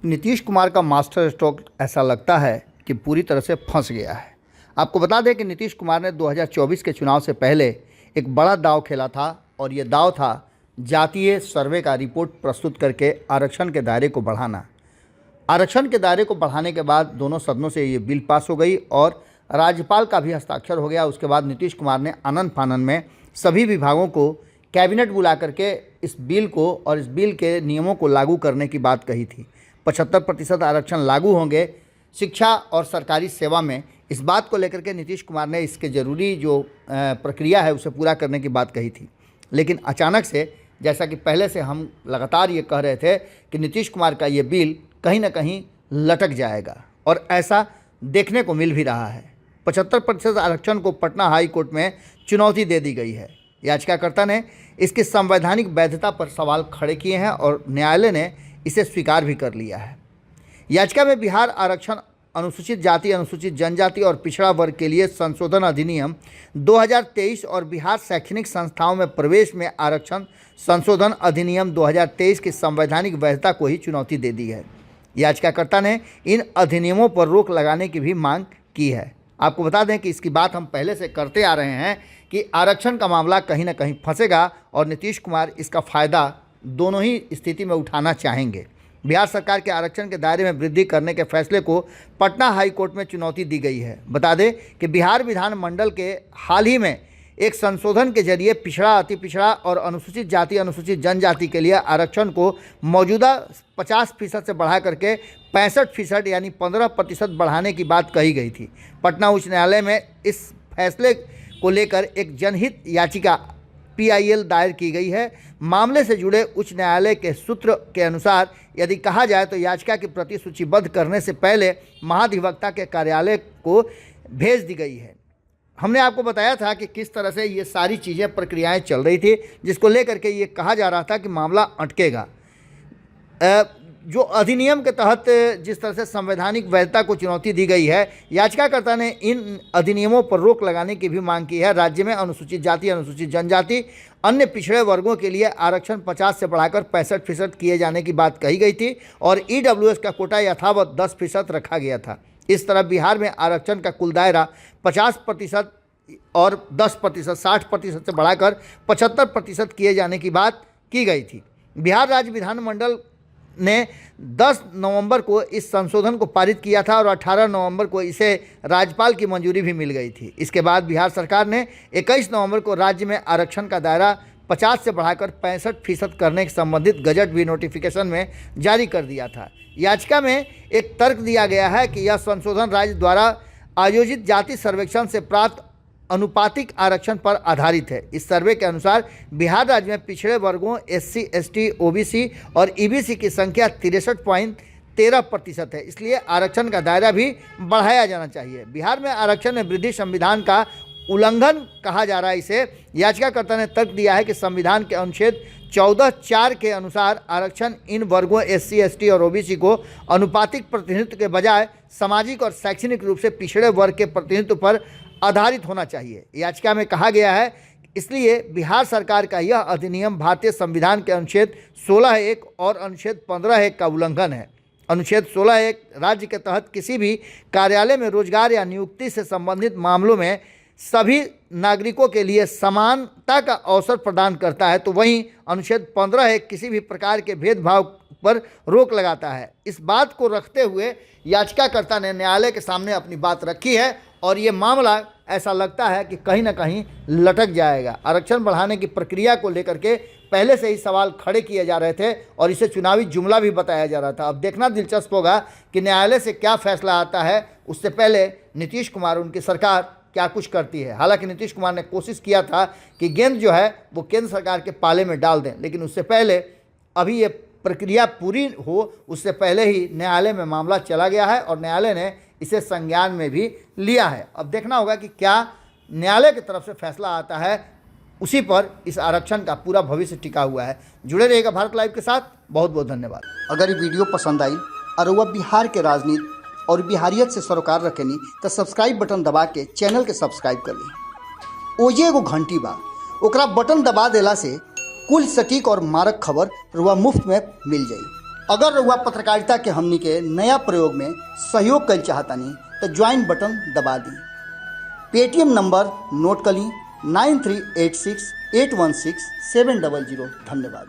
नीतीश कुमार का master stroke ऐसा लगता है कि पूरी तरह से फंस गया है। आपको बता दें कि नीतीश कुमार ने 2024 के चुनाव से पहले एक बड़ा दांव खेला था और ये दांव था जातीय सर्वे का रिपोर्ट प्रस्तुत करके आरक्षण के दायरे को बढ़ाना। आरक्षण के दायरे को बढ़ाने के बाद दोनों सदनों से ये बिल पास हो गई और राज्यपाल का भी हस्ताक्षर हो गया। उसके बाद नीतीश कुमार ने आनन फानन में सभी विभागों को कैबिनेट बुला करके इस बिल को और इस बिल के नियमों को लागू करने की बात कही थी। 75% आरक्षण लागू होंगे शिक्षा और सरकारी सेवा में। इस बात को लेकर के नीतीश कुमार ने इसके ज़रूरी जो प्रक्रिया है उसे पूरा करने की बात कही थी। लेकिन अचानक से, जैसा कि पहले से हम लगातार ये कह रहे थे कि नीतीश कुमार का ये बिल कहीं ना कहीं लटक जाएगा और ऐसा देखने को मिल भी रहा है। 75% आरक्षण को पटना हाई कोर्ट में चुनौती दे दी गई है। याचिकाकर्ता ने इसकी संवैधानिक वैधता पर सवाल खड़े किए हैं और न्यायालय ने इसे स्वीकार भी कर लिया है। याचिका में बिहार आरक्षण, अनुसूचित जाति, अनुसूचित जनजाति और पिछड़ा वर्ग के लिए संशोधन अधिनियम 2023 और बिहार शैक्षणिक संस्थाओं में प्रवेश में आरक्षण संशोधन अधिनियम 2023 की संवैधानिक वैधता को ही चुनौती दे दी है। याचिकाकर्ता ने इन अधिनियमों पर रोक लगाने की भी मांग की है। आपको बता दें कि इसकी बात हम पहले से करते आ रहे हैं कि आरक्षण का मामला कहीं ना कहीं फंसेगा और नीतीश कुमार इसका फ़ायदा दोनों ही स्थिति में उठाना चाहेंगे। बिहार सरकार के आरक्षण के दायरे में वृद्धि करने के फैसले को पटना हाई कोर्ट में चुनौती दी गई है। बता दें कि बिहार विधानमंडल के हाल ही में एक संशोधन के जरिए पिछड़ा, अति पिछड़ा और अनुसूचित जाति, अनुसूचित जनजाति के लिए आरक्षण को मौजूदा 50% से बढ़ा करके 65% यानी 15% बढ़ाने की बात कही गई थी। पटना उच्च न्यायालय में इस फैसले को लेकर एक जनहित याचिका PIL दायर की गई है। मामले से जुड़े उच्च न्यायालय के सूत्र के अनुसार यदि कहा जाए तो याचिका की प्रति सूचीबद्ध करने से पहले महाधिवक्ता के कार्यालय को भेज दी गई है। हमने आपको बताया था कि किस तरह से ये सारी चीज़ें, प्रक्रियाएं चल रही थी, जिसको लेकर के ये कहा जा रहा था कि मामला अटकेगा। जो अधिनियम के तहत जिस तरह से संवैधानिक वैधता को चुनौती दी गई है, याचिकाकर्ता ने इन अधिनियमों पर रोक लगाने की भी मांग की है। राज्य में अनुसूचित जाति, अनुसूचित जनजाति, अन्य पिछड़े वर्गों के लिए आरक्षण 50 से बढ़ाकर 65% किए जाने की बात कही गई थी और EWS का कोटा यथावत 10% रखा गया था। इस तरह बिहार में आरक्षण का कुल दायरा 50% और 10%, 60% से बढ़ाकर 75% किए जाने की बात की गई थी। बिहार राज्य विधानमंडल ने 10 नवंबर को इस संशोधन को पारित किया था और 18 नवंबर को इसे राज्यपाल की मंजूरी भी मिल गई थी। इसके बाद बिहार सरकार ने 21 नवंबर को राज्य में आरक्षण का दायरा 50 से बढ़ाकर 65% करने के संबंधित गजट भी नोटिफिकेशन में जारी कर दिया था। याचिका में एक तर्क दिया गया है कि यह संशोधन राज्य द्वारा आयोजित जाति सर्वेक्षण से प्राप्त अनुपातिक आरक्षण पर आधारित है। इस सर्वे के अनुसार बिहार राज्य में पिछड़े वर्गों SC, ST, OBC और EBC की संख्या 63.13% है। इसलिए आरक्षण का दायरा भी बढ़ाया जाना चाहिए। बिहार में आरक्षण में वृद्धि संविधान का उल्लंघन कहा जा रहा है। इसे याचिकाकर्ता ने तर्क दिया है कि संविधान के अनुच्छेद 14(4) के अनुसार आरक्षण इन वर्गों SC, ST और OBC को अनुपातिक प्रतिनिधित्व के बजाय सामाजिक और शैक्षणिक रूप से पिछड़े वर्ग के प्रतिनिधित्व पर आधारित होना चाहिए। याचिका में कहा गया है इसलिए बिहार सरकार का यह अधिनियम भारतीय संविधान के अनुच्छेद 16(1) और अनुच्छेद 15(1) का उल्लंघन है। अनुच्छेद 16(1) राज्य के तहत किसी भी कार्यालय में रोजगार या नियुक्ति से संबंधित मामलों में सभी नागरिकों के लिए समानता का अवसर प्रदान करता है, तो वहीं अनुच्छेद 15(1) किसी भी प्रकार के भेदभाव पर रोक लगाता है। इस बात को रखते हुए याचिकाकर्ता ने न्यायालय के सामने अपनी बात रखी है और ये मामला ऐसा लगता है कि कहीं ना कहीं लटक जाएगा। आरक्षण बढ़ाने की प्रक्रिया को लेकर के पहले से ही सवाल खड़े किए जा रहे थे और इसे चुनावी जुमला भी बताया जा रहा था। अब देखना दिलचस्प होगा कि न्यायालय से क्या फैसला आता है। उससे पहले नीतीश कुमार, उनकी सरकार क्या कुछ करती है। हालांकि नीतीश कुमार ने कोशिश किया था कि गेंद जो है वो केंद्र सरकार के पाले में डाल दें, लेकिन उससे पहले अभी ये प्रक्रिया पूरी हो उससे पहले ही न्यायालय में मामला चला गया है और न्यायालय ने इसे संज्ञान में भी लिया है। अब देखना होगा कि क्या न्यायालय की तरफ से फैसला आता है, उसी पर इस आरक्षण का पूरा भविष्य टिका हुआ है। जुड़े रहिएगा भारत लाइव के साथ। बहुत बहुत धन्यवाद। अगर ये वीडियो पसंद आई और वह बिहार के राजनीति और बिहारियत से सरोकार रखेनी तो सब्सक्राइब बटन दबा के चैनल के सब्सक्राइब कर ली। ओजे एगो घंटी बा, ओकरा बटन दबा देला से कुल सटीक और मारक खबर रुआ मुफ्त में मिल जाई। अगर रउआ पत्रकारिता के हमनी के नया प्रयोग में सहयोग कर चाहतनी तो ज्वाइन बटन दबा दी। पेटीएम नंबर नोट कर ली 9386816700। धन्यवाद।